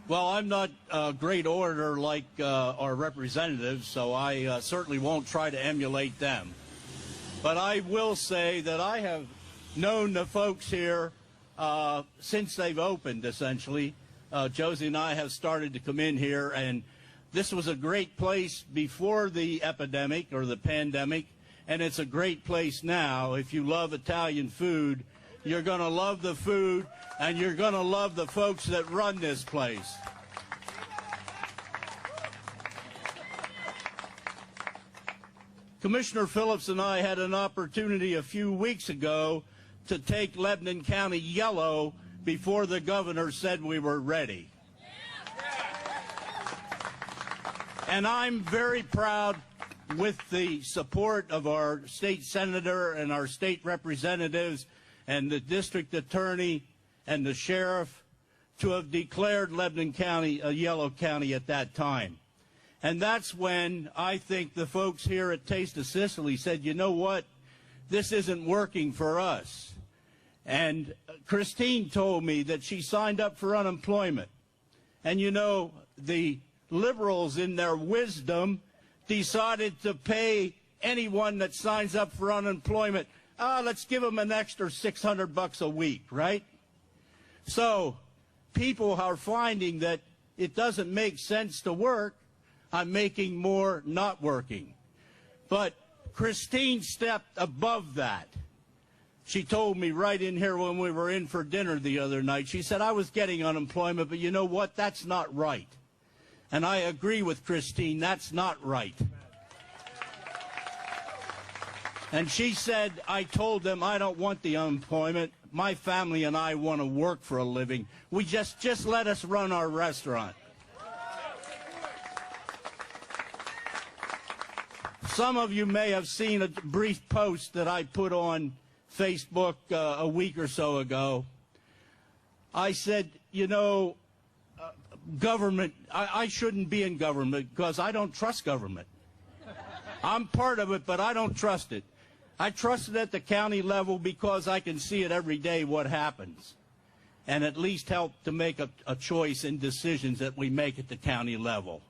Well, I'm not a great orator like our representatives, so I certainly won't try to emulate them. But I will say that I have known the folks here since they've opened, essentially. Josie and I have started to come in here, and this was a great place before the epidemic or the pandemic, and it's a great place now. If you love Italian food, you're going to love the food, and you're going to love the folks that run this place. Commissioner Phillips and I had an opportunity a few weeks ago to take Lebanon County yellow before the governor said we were ready. And I'm very proud, with the support of our state senator and our state representatives and the district attorney and the sheriff, to have declared Lebanon County a yellow county at that time. And that's when I think the folks here at Taste of Sicily said, you know what, this isn't working for us. And Christine told me that she signed up for unemployment. And you know, the liberals in their wisdom decided to pay anyone that signs up for unemployment, let's give them an extra $600 a week, right? So people are finding that it doesn't make sense to work. I'm making more not working. But Christine stepped above that. She told me right in here when we were in for dinner the other night, she said, I was getting unemployment, but you know what? That's not right. And I agree with Christine, that's not right. And she said, I told them I don't want the unemployment. My family and I want to work for a living. We just let us run our restaurant. Some of you may have seen a brief post that I put on Facebook a week or so ago. I said, you know, government, I shouldn't be in government because I don't trust government. I'm part of it, but I don't trust it. I trust it at the county level because I can see it every day what happens, and at least help to make a choice in decisions that we make at the county level.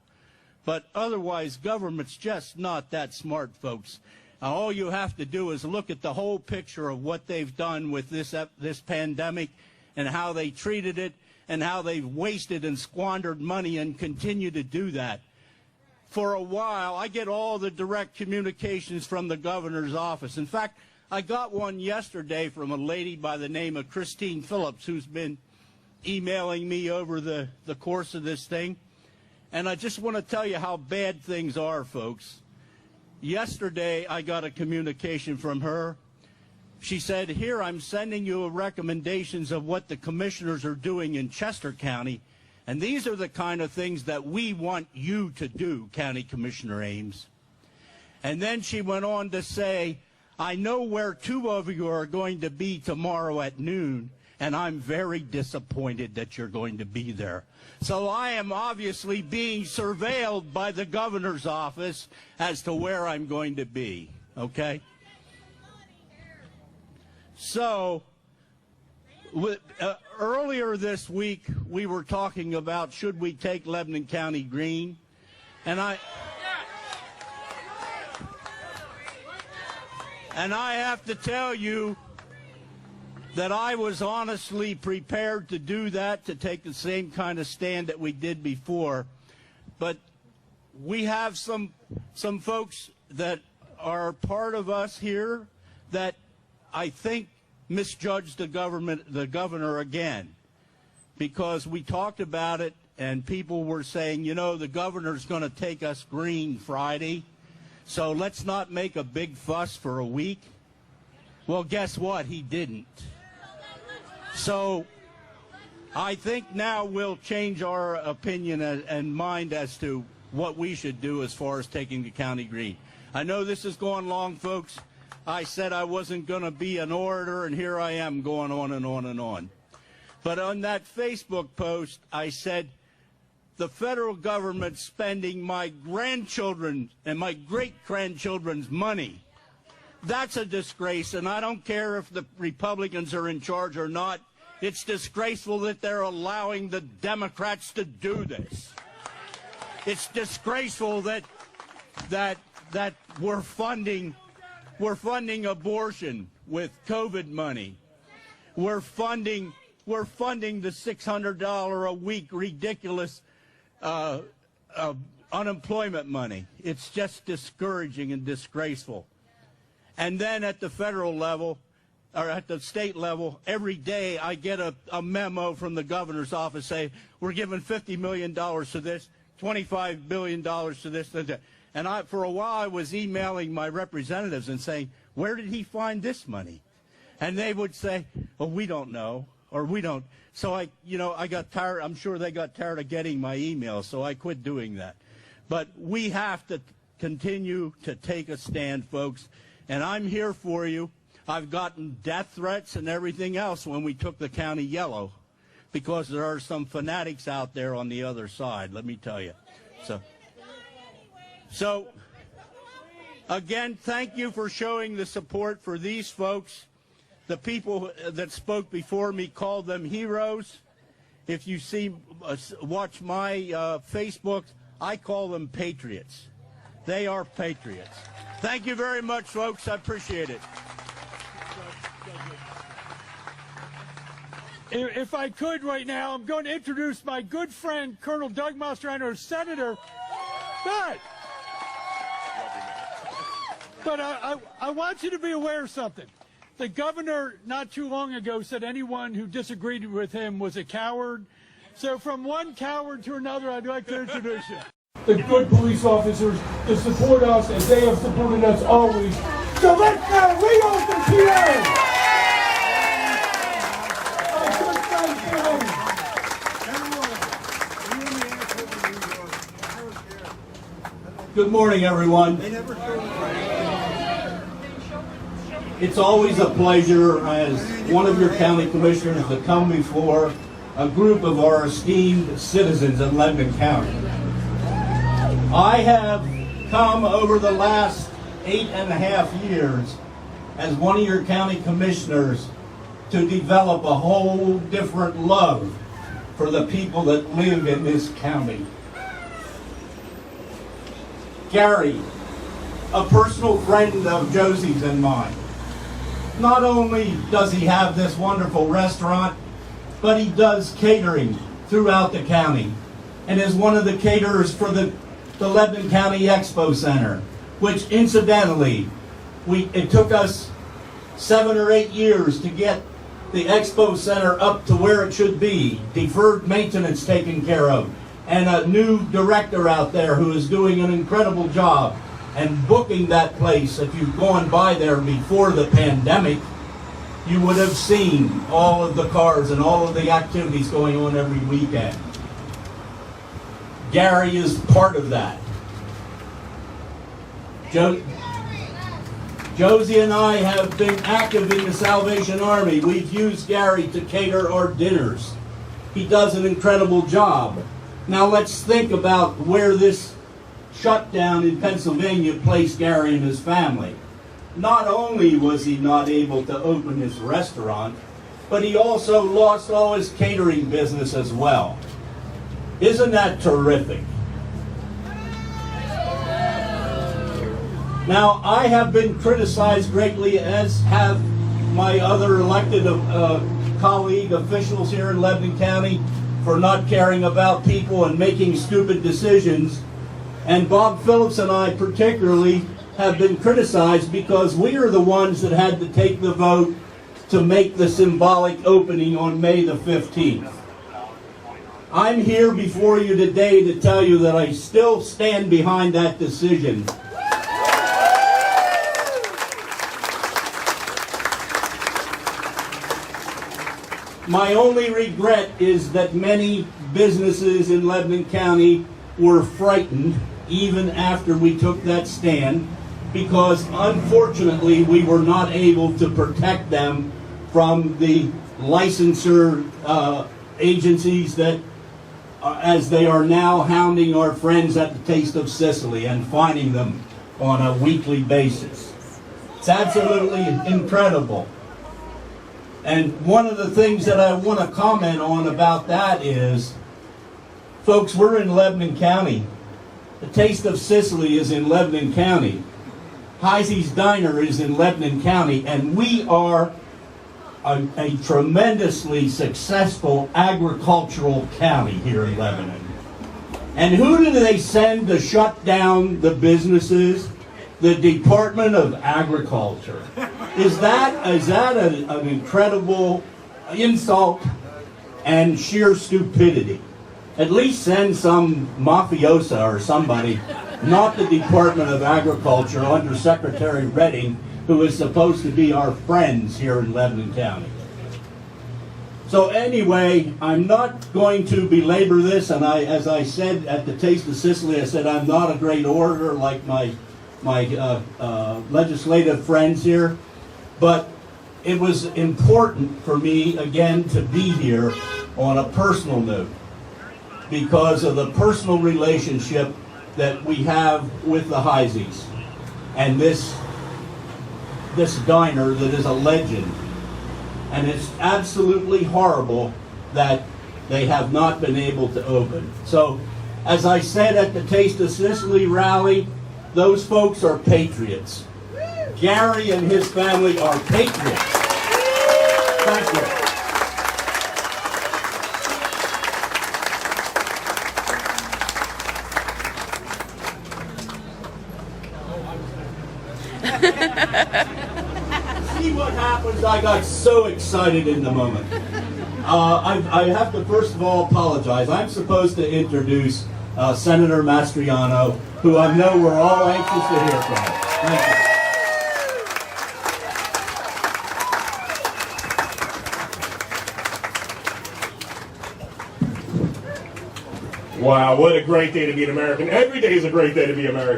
But otherwise, government's just not that smart, folks. All you have to do is look at the whole picture of what they've done with this pandemic and how they treated it and how they've wasted and squandered money and continue to do that. For a while, I get all the direct communications from the governor's office. In fact, I got one yesterday from a lady by the name of Christine Phillips, who's been emailing me over the course of this thing. And I just want to tell you how bad things are, folks. Yesterday, I got a communication from her. She said, here, I'm sending you recommendations of what the commissioners are doing in Chester County. And these are the kind of things that we want you to do, County Commissioner Ames. And then she went on to say, I know where two of you are going to be tomorrow at noon, and I'm very disappointed that you're going to be there. So I am obviously being surveilled by the governor's office as to where I'm going to be, okay? So earlier this week, we were talking about should we take Lebanon County green, and I have to tell you that I was honestly prepared to do that, to take the same kind of stand that we did before. But we have some folks that are part of us here that I think misjudged the governor again, because we talked about it and people were saying, you know, the governor's going to take us green Friday, so let's not make a big fuss for a week. Well, guess what? He didn't. So I think now we'll change our opinion and mind as to what we should do as far as taking the county green. I know this is going long, folks. I said I wasn't going to be an orator, and here I am going on and on and on. But on that Facebook post, I said, the federal government spending my grandchildren and my great-grandchildren's money. That's a disgrace, and I don't care if the Republicans are in charge or not. It's disgraceful that they're allowing the Democrats to do this. It's disgraceful that we're funding abortion with COVID money. We're funding the $600 a week ridiculous unemployment money. It's just discouraging and disgraceful. And then at the federal level, or at the state level, every day I get a memo from the governor's office saying, we're giving $50 million to this, $25 billion to this, and that. And for a while, I was emailing my representatives and saying, where did he find this money? And they would say, well, we don't know, or we don't. So I got tired. I'm sure they got tired of getting my emails, so I quit doing that. But we have to continue to take a stand, folks. And I'm here for you. I've gotten death threats and everything else when we took the county yellow, because there are some fanatics out there on the other side, let me tell you. So again, thank you for showing the support for these folks. The people that spoke before me called them heroes. If you watch my Facebook, I call them patriots. They are patriots. Thank you very much, folks. I appreciate it. If I could right now, I'm going to introduce my good friend, Colonel Doug Mastriano, Senator. But I want you to be aware of something. The governor not too long ago said anyone who disagreed with him was a coward. So from one coward to another, I'd like to introduce you. The good police officers to support us as they have supported us always. So let's now reopen PA! Good morning, everyone. It's always a pleasure as one of your county commissioners to come before a group of our esteemed citizens in Lebanon County. I have come over the last 8.5 years as one of your county commissioners to develop a whole different love for the people that live in this county. Gary, a personal friend of Josie's and mine. Not only does he have this wonderful restaurant, but he does catering throughout the county and is one of the caterers for the Lebanon County Expo Center, which incidentally, it took us 7 or 8 years to get the Expo Center up to where it should be, deferred maintenance taken care of, and a new director out there who is doing an incredible job and booking that place. If you've gone by there before the pandemic, you would have seen all of the cars and all of the activities going on every weekend. Gary is part of that. Josie and I have been active in the Salvation Army. We've used Gary to cater our dinners. He does an incredible job. Now let's think about where this shutdown in Pennsylvania placed Gary and his family. Not only was he not able to open his restaurant, but he also lost all his catering business as well. Isn't that terrific? Now, I have been criticized greatly, as have my other elected colleague officials here in Lebanon County, for not caring about people and making stupid decisions. And Bob Phillips and I particularly have been criticized because we are the ones that had to take the vote to make the symbolic opening on May the 15th. I'm here before you today to tell you that I still stand behind that decision. My only regret is that many businesses in Lebanon County were frightened even after we took that stand, because unfortunately we were not able to protect them from the licensure agencies that, as they are now hounding our friends at the Taste of Sicily and fining them on a weekly basis. It's absolutely incredible. And one of the things that I want to comment on about that is, folks, we're in Lebanon County. The Taste of Sicily is in Lebanon County. Heiseys Diner is in Lebanon County, and we are a tremendously successful agricultural county here in Lebanon. And who do they send to shut down the businesses? The Department of Agriculture. Is that an incredible insult and sheer stupidity? At least send some mafiosa or somebody, not the Department of Agriculture under Secretary Redding, who is supposed to be our friends here in Lebanon County. So anyway, I'm not going to belabor this, and as I said at the Taste of Sicily, I said I'm not a great orator like my legislative friends here, but it was important for me, again, to be here on a personal note because of the personal relationship that we have with the Heiseys and this diner that is a legend. And it's absolutely horrible that they have not been able to open. So, as I said at the Taste of Sicily rally, those folks are patriots. Gary and his family are patriots. Thank you. See what happens? I got so excited in the moment. I have to first of all apologize. I'm supposed to introduce Senator Mastriano, who I know we're all anxious to hear from. Thank you. Wow, what a great day to be an American. Every day is a great day to be American.